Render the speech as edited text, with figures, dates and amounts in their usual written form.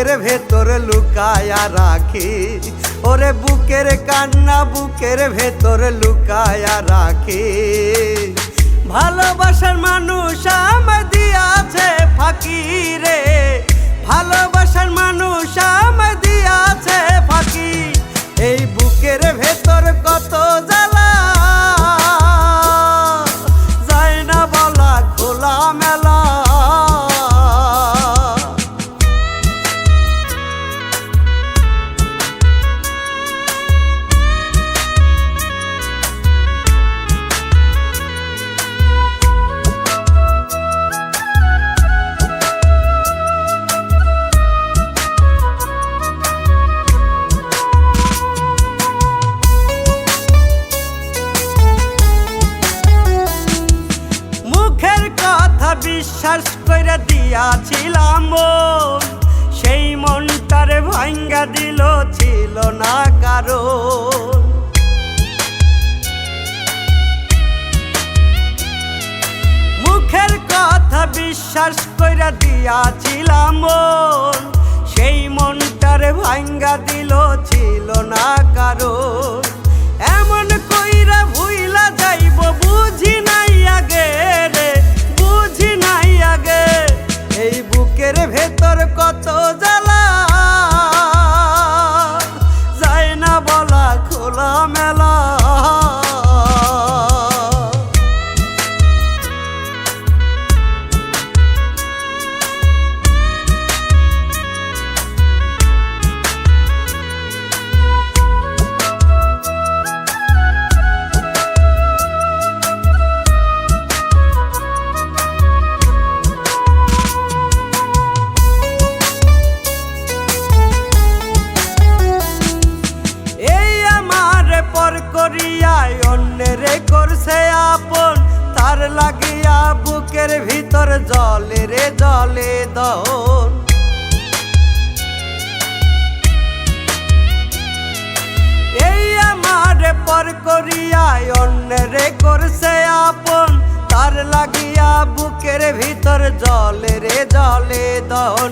বুকের ভেতর লুকায়া রাখি, ওরে বুকের কান্না বুকের ভেতর লুকায়া রাখি। ভালোবাসার মানুষ আমায় দিয়াছে ফাঁকি রে, ভালোবাসার মানুষ আমায় দিয়াছে ফাঁকি। এই বুকের ভেতর কত জ্বালা যায় না বলা খোলা মেলা। বিশ্বাস কইরা দিয়াছিলাম মন, সেই মনটারে ভাঙ্গা দিল ছিল না কারণ। মুখের কথা বিশ্বাস কইরা দিয়াছিলাম মন, সেই মনটারে ভাঙ্গা দিল ছিল না কারণ। এমন কইরা ভুইলা যাইব বুঝি নাই আগে রে, বুঝি নাই আগে। এই বুকের ভেতর কত জ্বালা যায় না বলা খোলা মেলা। করিয়ায় অন্যেরে করছে আপন, তার লাগিয়া বুকের ভিতর জলে রে জলে দহন। এই আমার পর করিয়ায় অন্যেরে করছে আপন, তার লাগিয়া বুকের ভিতর জলে রে জলে দহন।